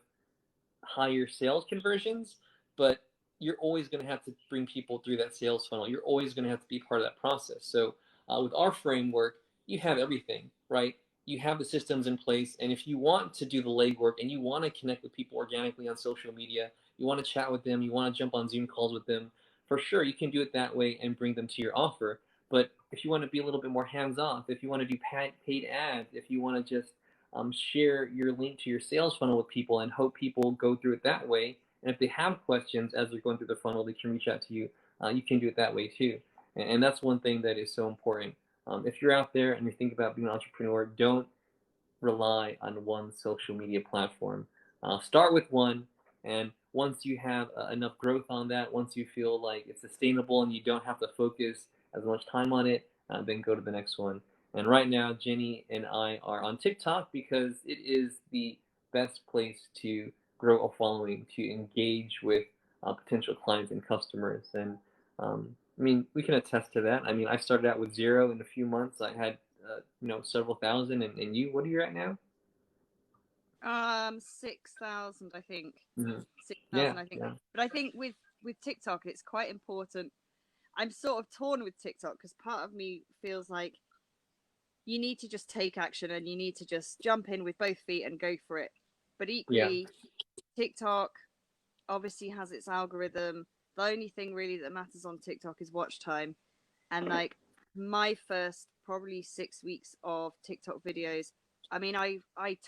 higher sales conversions, but you're always going to have to bring people through that sales funnel. You're always going to have to be part of that process. So with our framework, you have everything, right? You have the systems in place. And if you want to do the legwork and you want to connect with people organically on social media, you want to chat with them, you want to jump on Zoom calls with them, for sure, you can do it that way and bring them to your offer. But if you want to be a little bit more hands off, if you want to do paid ads, if you want to just share your link to your sales funnel with people and hope people go through it that way. And if they have questions as they're going through the funnel, they can reach out to you. You can do it that way too. And that's one thing that is so important. If you're out there and you think about being an entrepreneur, don't rely on one social media platform. Start with one, and once you have enough growth on that, once you feel like it's sustainable and you don't have to focus as much time on it, then go to the next one. And right now, Jenny and I are on TikTok because it is the best place to grow a following, to engage with potential clients and customers. And I mean, we can attest to that. I mean, I started out with zero. In a few months, I had several thousand. And you, what are you at now? 6,000, I think. Mm-hmm. 6,000, Yeah, I think. yeah, But I think with TikTok, it's quite important. I'm sort of torn with TikTok because part of me feels like you need to just take action and you need to just jump in with both feet and go for it. But yeah, equally, TikTok obviously has its algorithm. The only thing really that matters on TikTok is watch time. And like my first probably 6 weeks of TikTok videos, I mean, I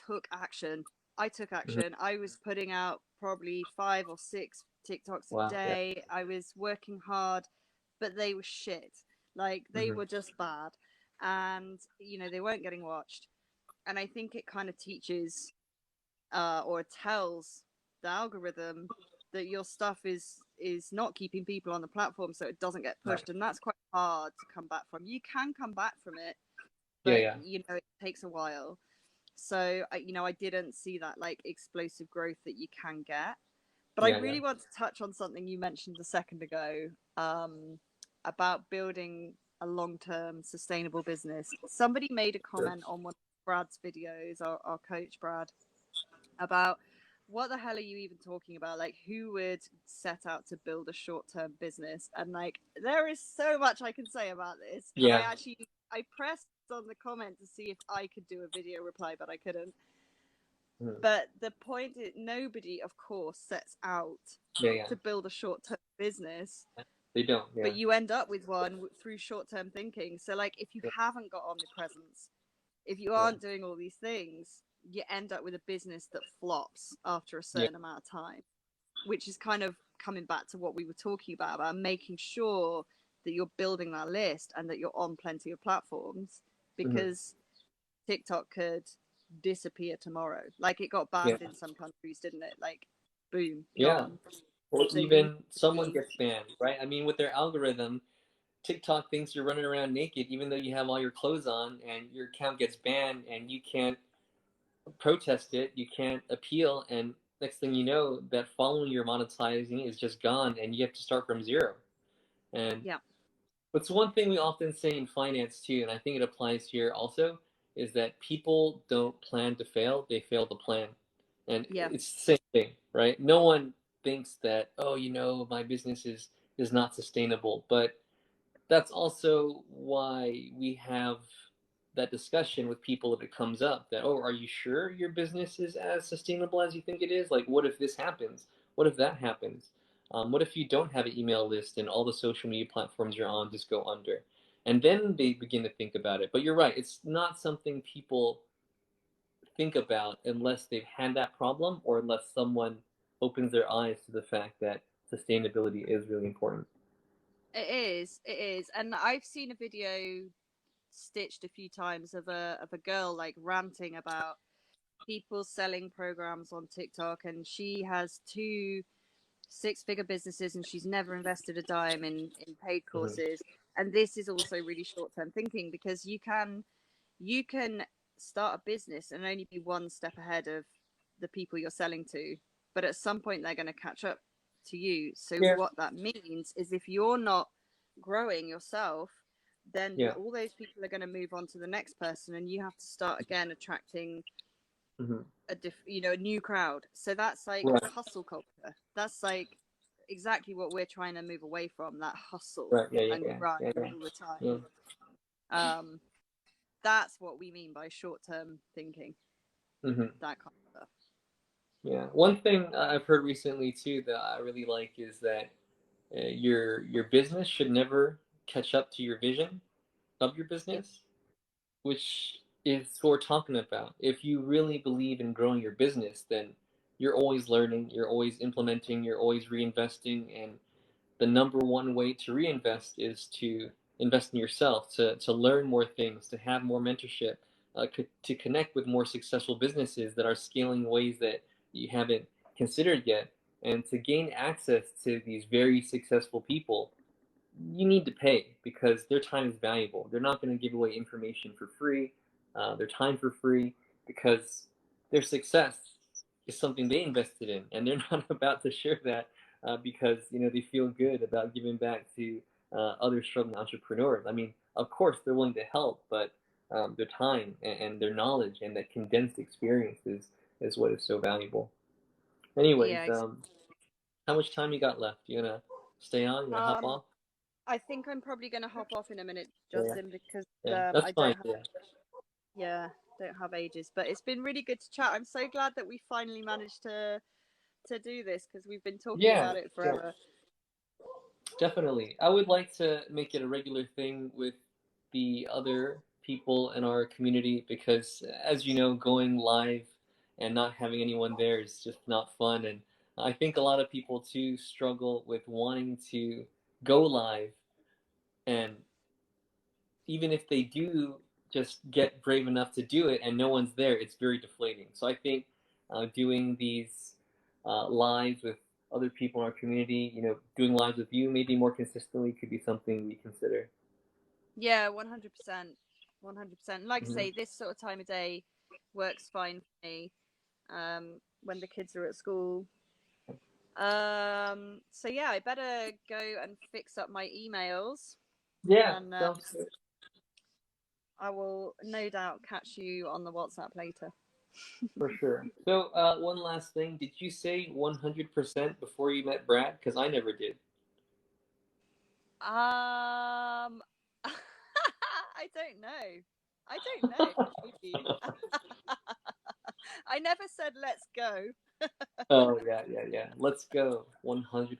took action. I took mm-hmm. action. I was putting out probably 5 or 6 TikToks a Wow, yeah, day. I was working hard, but they were shit. Like they mm-hmm. were just bad. And, they weren't getting watched. And I think it kind of teaches or tells the algorithm that your stuff is not keeping people on the platform, so it doesn't get Right, pushed, and that's quite hard to come back from. You can come back from it, yeah, but yeah, it takes a while. So I didn't see that like explosive growth that you can get. But I yeah, yeah, really want to touch on something you mentioned a second ago, about building a long-term sustainable business. Somebody made a sure. comment on one of Brad's videos, our coach Brad, about what the hell are you even talking about? Like, who would set out to build a short-term business? And like, there is so much I can say about this. And Yeah, I pressed on the comment to see if I could do a video reply, but I couldn't. mm-hmm. But the point is, nobody, of course, sets out Yeah, yeah, to build a short-term business, they don't. Yeah, but you end up with one through short-term thinking. So like, if you yeah, haven't got omnipresence, if you yeah, aren't doing all these things, you end up with a business that flops after a yeah, certain amount of time, which is kind of coming back to what we were talking about making sure that you're building that list and that you're on plenty of platforms, mm-hmm. because TikTok could disappear tomorrow. Like it got Yeah, banned in some countries, didn't it? Like, boom, yeah. gone. Or So you need even to someone be, gets banned, right? I mean, with their algorithm, TikTok thinks you're running around naked, even though you have all your clothes on, and your account gets banned, and you can't protest it, you can't appeal, and next thing you know, that following you're monetizing is just gone, and you have to start from zero. And yeah, what's one thing we often say in finance too, and I think it applies here also, is that people don't plan to fail; they fail to plan. And yeah, it's the same thing, right? No one thinks that, oh, my business is not sustainable, but that's also why we have that discussion with people if it comes up that, oh, are you sure your business is as sustainable as you think it is? Like, what if this happens? What if that happens? What if you don't have an email list and all the social media platforms you're on just go under? And then they begin to think about it. But you're right, it's not something people think about unless they've had that problem or unless someone opens their eyes to the fact that sustainability is really important. it is. And I've seen a video stitched a few times of a girl like ranting about people selling programs on TikTok, and she has 2 6-figure businesses and she's never invested a dime in paid Mm-hmm. courses. And this is also really short-term thinking, because you can start a business and only be one step ahead of the people you're selling to, but at some point they're going to catch up to you. So Yeah, what that means is if you're not growing yourself, then yeah. all those people are going to move on to the next person, and you have to start again attracting Mm-hmm. a new crowd. So that's like Right, hustle culture. That's like exactly what we're trying to move away from, that hustle right. Yeah, yeah, and yeah, grind yeah, yeah. all the Yeah. time. um that's what we mean by short-term thinking, Mm-hmm. that kind of stuff. Yeah. One thing I've heard recently too that I really like is that your business should never catch up to your vision of your Yeah, business, which is what we're talking about. If you really believe in growing your business, then you're always learning, you're always implementing, you're always reinvesting, and the number one way to reinvest is to invest in yourself, to learn more things, to have more mentorship, to connect with more successful businesses that are scaling in ways that you haven't considered yet, and to gain access to these very successful people you need to pay because their time is valuable. They're not going to give away information for free, their time for free, because their success is something they invested in, and they're not about to share that because they feel good about giving back to other struggling entrepreneurs. I mean, of course they're willing to help, but their time and their knowledge and that condensed experience is what is so valuable. Yeah. Anyways, how much time you got left? You gonna stay on? You gonna hop Um, off? I think I'm probably going to hop off in a minute, Yeah, Justin, because yeah, that's I fine. don't have, Yeah, yeah, don't have ages. But it's been really good to chat. I'm so glad that we finally managed to do this because we've been talking yeah, about it yeah, forever. definitely. I would like to make it a regular thing with the other people in our community because, as you know, going live and not having anyone there is just not fun. And I think a lot of people too struggle with wanting to go live, and even if they do just get brave enough to do it and no one's there, it's very deflating. So I think doing these lives with other people in our community, doing lives with you maybe more consistently could be something we consider. Yeah, 100%. 100%. Like I Hmm. say, this sort of time of day works fine for me when the kids are at school. So yeah, I better go and fix up my emails, Yeah, and sounds good. I will no doubt catch you on the WhatsApp later. For sure. So one last thing, did you say 100% before you met Brad? Because I never did. Um, I don't know. I don't know. Maybe. I never said let's go. Oh yeah, yeah, yeah. Let's go. 100%.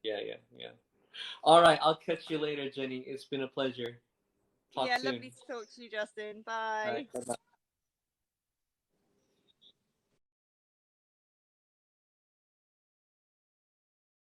Yeah, yeah, yeah. All right, I'll catch you later, Jenny. It's been a pleasure. Talk Yeah, soon. lovely to talk to you, Justin. All right, Bye. bye bye.